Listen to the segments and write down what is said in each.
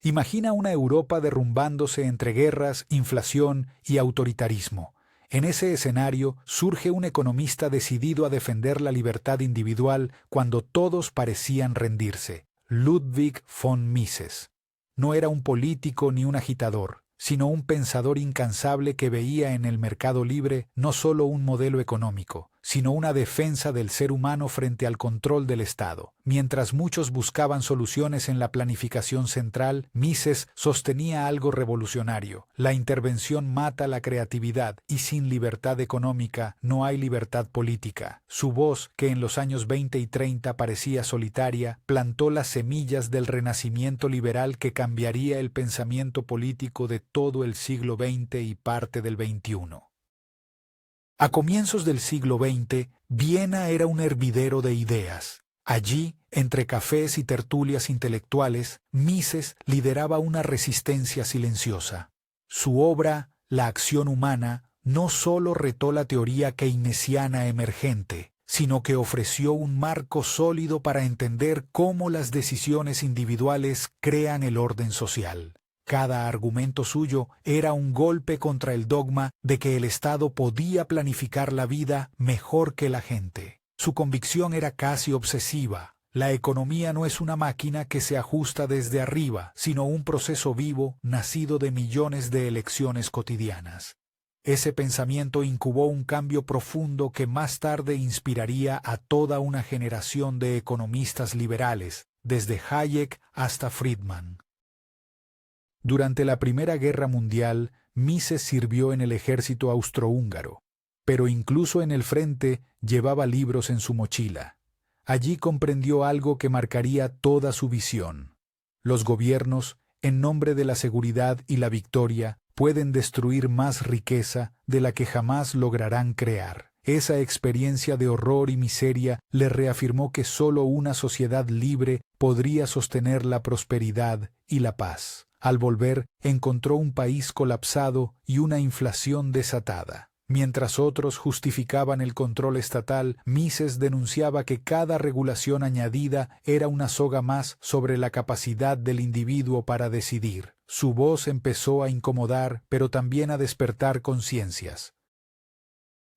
Imagina una Europa derrumbándose entre guerras, inflación y autoritarismo. En ese escenario surge un economista decidido a defender la libertad individual cuando todos parecían rendirse: Ludwig von Mises. No era un político ni un agitador, sino un pensador incansable que veía en el mercado libre no solo un modelo económico, sino una defensa del ser humano frente al control del Estado. Mientras muchos buscaban soluciones en la planificación central, Mises sostenía algo revolucionario: la intervención mata la creatividad y sin libertad económica no hay libertad política. Su voz, que en los años 20 y 30 parecía solitaria, plantó las semillas del renacimiento liberal que cambiaría el pensamiento político de todo el siglo XX y parte del XXI. A comienzos del siglo XX, Viena era un hervidero de ideas. Allí, entre cafés y tertulias intelectuales, Mises lideraba una resistencia silenciosa. Su obra, La acción humana, no solo retó la teoría keynesiana emergente, sino que ofreció un marco sólido para entender cómo las decisiones individuales crean el orden social. Cada argumento suyo era un golpe contra el dogma de que el Estado podía planificar la vida mejor que la gente. Su convicción era casi obsesiva: la economía no es una máquina que se ajusta desde arriba, sino un proceso vivo nacido de millones de elecciones cotidianas. Ese pensamiento incubó un cambio profundo que más tarde inspiraría a toda una generación de economistas liberales, desde Hayek hasta Friedman. Durante la Primera Guerra Mundial, Mises sirvió en el ejército austrohúngaro, pero incluso en el frente llevaba libros en su mochila. Allí comprendió algo que marcaría toda su visión: los gobiernos, en nombre de la seguridad y la victoria, pueden destruir más riqueza de la que jamás lograrán crear. Esa experiencia de horror y miseria le reafirmó que solo una sociedad libre podría sostener la prosperidad y la paz. Al volver, encontró un país colapsado y una inflación desatada. Mientras otros justificaban el control estatal, Mises denunciaba que cada regulación añadida era una soga más sobre la capacidad del individuo para decidir. Su voz empezó a incomodar, pero también a despertar conciencias.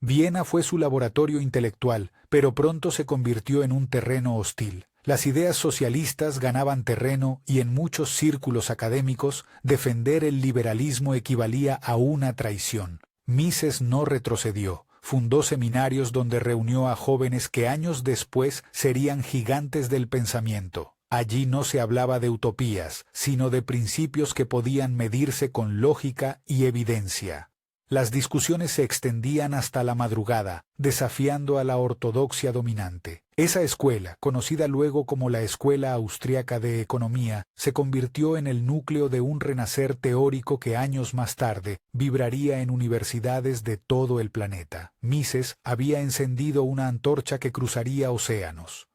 Viena fue su laboratorio intelectual, pero pronto se convirtió en un terreno hostil. Las ideas socialistas ganaban terreno y en muchos círculos académicos defender el liberalismo equivalía a una traición. Mises no retrocedió. Fundó seminarios donde reunió a jóvenes que años después serían gigantes del pensamiento. Allí no se hablaba de utopías, sino de principios que podían medirse con lógica y evidencia. Las discusiones se extendían hasta la madrugada, desafiando a la ortodoxia dominante. Esa escuela, conocida luego como la Escuela Austriaca de Economía, se convirtió en el núcleo de un renacer teórico que años más tarde vibraría en universidades de todo el planeta. Mises había encendido una antorcha que cruzaría océanos.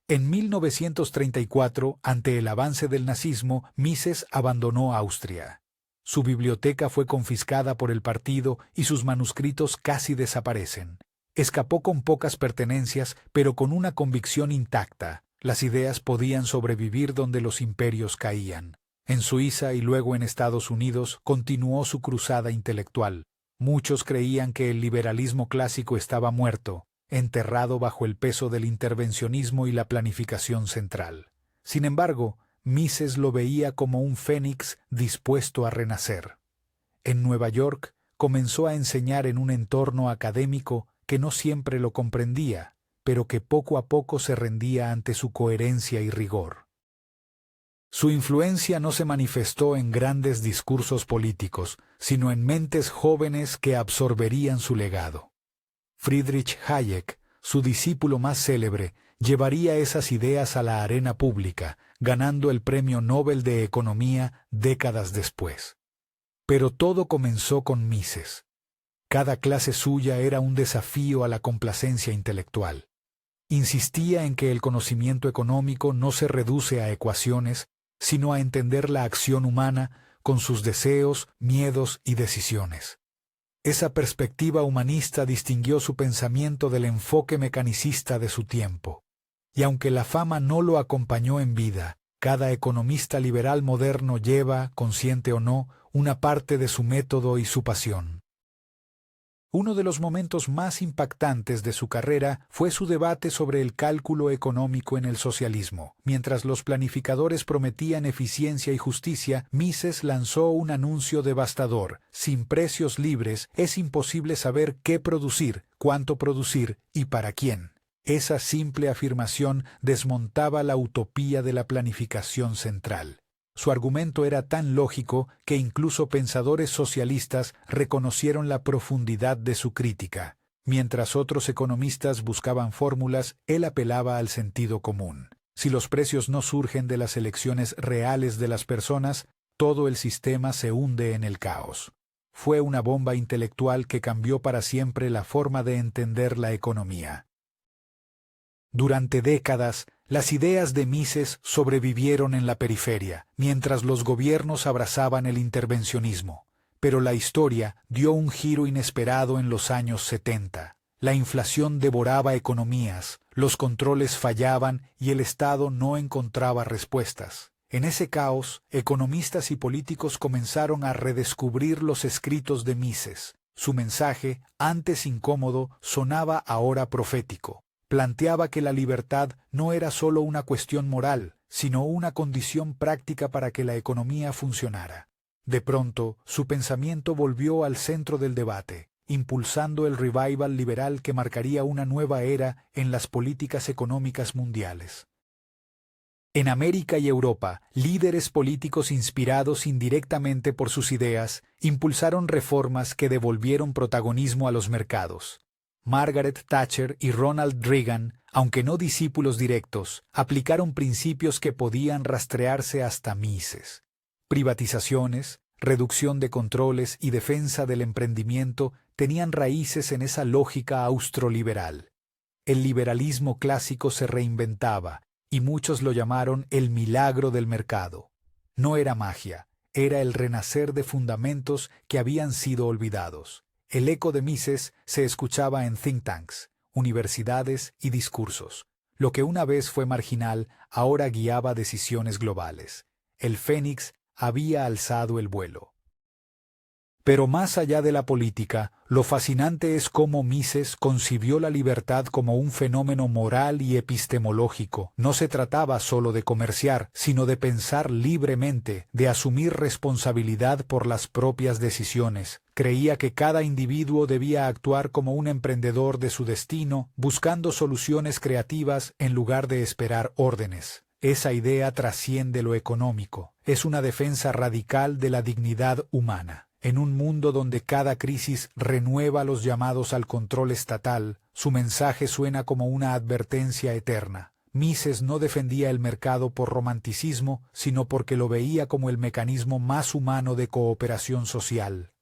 En 1934, ante el avance del nazismo, Mises abandonó Austria. Su biblioteca fue confiscada por el partido y sus manuscritos casi desaparecen. Escapó con pocas pertenencias, pero con una convicción intacta: las ideas podían sobrevivir donde los imperios caían. En Suiza y luego en Estados Unidos continuó su cruzada intelectual. Muchos creían que el liberalismo clásico estaba muerto, enterrado bajo el peso del intervencionismo y la planificación central. Sin embargo, Mises lo veía como un fénix dispuesto a renacer. En Nueva York comenzó a enseñar en un entorno académico que no siempre lo comprendía, pero que poco a poco se rendía ante su coherencia y rigor. Su influencia no se manifestó en grandes discursos políticos, sino en mentes jóvenes que absorberían su legado. Friedrich Hayek, su discípulo más célebre, llevaría esas ideas a la arena pública, ganando el Premio Nobel de Economía décadas después. Pero todo comenzó con Mises. Cada clase suya era un desafío a la complacencia intelectual. Insistía en que el conocimiento económico no se reduce a ecuaciones, sino a entender la acción humana con sus deseos, miedos y decisiones. Esa perspectiva humanista distinguió su pensamiento del enfoque mecanicista de su tiempo. Y aunque la fama no lo acompañó en vida, Cada economista liberal moderno lleva, consciente o no, una parte de su método y su pasión. Uno de los momentos más impactantes de su carrera fue su debate sobre el cálculo económico en el socialismo. Mientras los planificadores prometían eficiencia y justicia, Mises lanzó un anuncio devastador: sin precios libres es imposible saber qué producir, cuánto producir y para quién. Esa simple afirmación desmontaba la utopía de la planificación central. Su argumento era tan lógico que incluso pensadores socialistas reconocieron la profundidad de su crítica. Mientras otros economistas buscaban fórmulas, él apelaba al sentido común. Si los precios no surgen de las elecciones reales de las personas, todo el sistema se hunde en el caos. Fue una bomba intelectual que cambió para siempre la forma de entender la economía. Durante décadas, las ideas de Mises sobrevivieron en la periferia, mientras los gobiernos abrazaban el intervencionismo. Pero la historia dio un giro inesperado en los años 70. La inflación devoraba economías, los controles fallaban y el Estado no encontraba respuestas. En ese caos, economistas y políticos comenzaron a redescubrir los escritos de Mises. Su mensaje, antes incómodo, sonaba ahora profético. Planteaba que la libertad no era solo una cuestión moral, sino una condición práctica para que la economía funcionara. De pronto, su pensamiento volvió al centro del debate, impulsando el revival liberal que marcaría una nueva era en las políticas económicas mundiales. En América y Europa, líderes políticos inspirados indirectamente por sus ideas impulsaron reformas que devolvieron protagonismo a los mercados. Margaret Thatcher y Ronald Reagan, aunque no discípulos directos, aplicaron principios que podían rastrearse hasta Mises. Privatizaciones, reducción de controles y defensa del emprendimiento tenían raíces en esa lógica austroliberal. El liberalismo clásico se reinventaba, y muchos lo llamaron el milagro del mercado. No era magia, era el renacer de fundamentos que habían sido olvidados. El eco de Mises se escuchaba en think tanks, universidades y discursos. Lo que una vez fue marginal, ahora guiaba decisiones globales. El Fénix había alzado el vuelo. Pero más allá de la política, lo fascinante es cómo Mises concibió la libertad como un fenómeno moral y epistemológico. No se trataba solo de comerciar, sino de pensar libremente, de asumir responsabilidad por las propias decisiones. Creía que cada individuo debía actuar como un emprendedor de su destino, buscando soluciones creativas en lugar de esperar órdenes. Esa idea trasciende lo económico. Es una defensa radical de la dignidad humana. En un mundo donde cada crisis renueva los llamados al control estatal, su mensaje suena como una advertencia eterna. Mises no defendía el mercado por romanticismo, sino porque lo veía como el mecanismo más humano de cooperación social.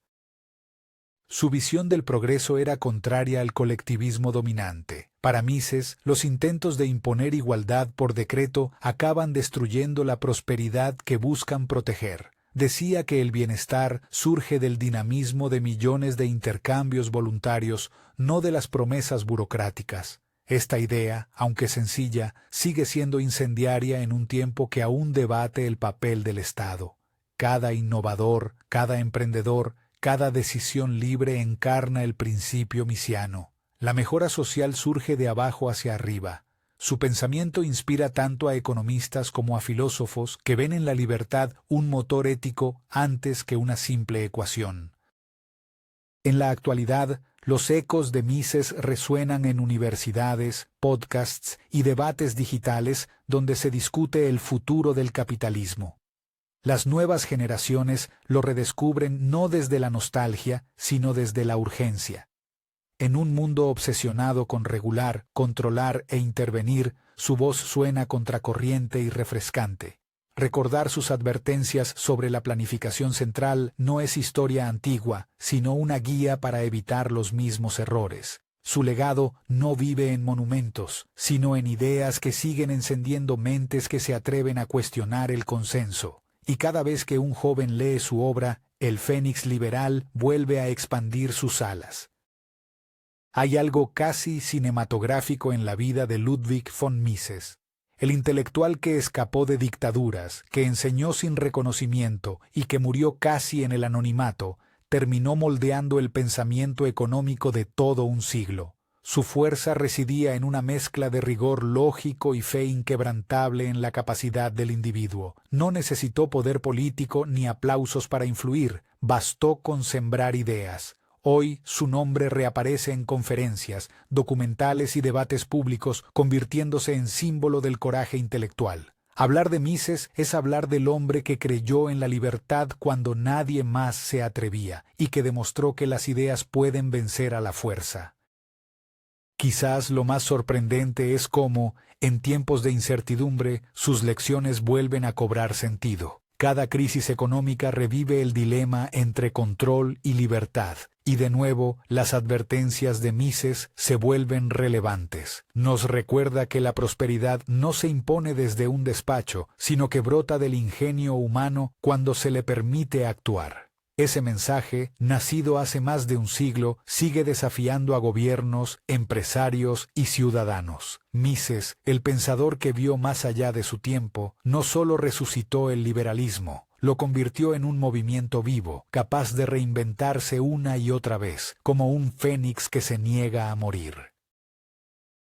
Su visión del progreso era contraria al colectivismo dominante. Para Mises, los intentos de imponer igualdad por decreto acaban destruyendo la prosperidad que buscan proteger. Decía que el bienestar surge del dinamismo de millones de intercambios voluntarios, no de las promesas burocráticas. Esta idea, aunque sencilla, sigue siendo incendiaria en un tiempo que aún debate el papel del Estado. Cada innovador, cada emprendedor, cada decisión libre encarna el principio misiano. La mejora social surge de abajo hacia arriba. Su pensamiento inspira tanto a economistas como a filósofos que ven en la libertad un motor ético antes que una simple ecuación. En la actualidad, los ecos de Mises resuenan en universidades, podcasts y debates digitales donde se discute el futuro del capitalismo. Las nuevas generaciones lo redescubren no desde la nostalgia, sino desde la urgencia. En un mundo obsesionado con regular, controlar e intervenir, su voz suena contracorriente y refrescante. Recordar sus advertencias sobre la planificación central no es historia antigua, sino una guía para evitar los mismos errores. Su legado no vive en monumentos, sino en ideas que siguen encendiendo mentes que se atreven a cuestionar el consenso. Y cada vez que un joven lee su obra, el Fénix liberal vuelve a expandir sus alas. Hay algo casi cinematográfico en la vida de Ludwig von Mises. el intelectual que escapó de dictaduras, que enseñó sin reconocimiento y que murió casi en el anonimato, terminó moldeando el pensamiento económico de todo un siglo. Su fuerza residía en una mezcla de rigor lógico y fe inquebrantable en la capacidad del individuo. No necesitó poder político ni aplausos para influir, bastó con sembrar ideas. Hoy su nombre reaparece en conferencias, documentales y debates públicos, convirtiéndose en símbolo del coraje intelectual. Hablar de Mises es hablar del hombre que creyó en la libertad cuando nadie más se atrevía, y que demostró que las ideas pueden vencer a la fuerza. Quizás lo más sorprendente es cómo, en tiempos de incertidumbre, sus lecciones vuelven a cobrar sentido. Cada crisis económica revive el dilema entre control y libertad, y de nuevo las advertencias de Mises se vuelven relevantes. Nos recuerda que la prosperidad no se impone desde un despacho, sino que brota del ingenio humano cuando se le permite actuar. Ese mensaje, nacido hace más de un siglo, sigue desafiando a gobiernos, empresarios y ciudadanos. Mises, el pensador que vio más allá de su tiempo, no solo resucitó el liberalismo, lo convirtió en un movimiento vivo, capaz de reinventarse una y otra vez, como un fénix que se niega a morir.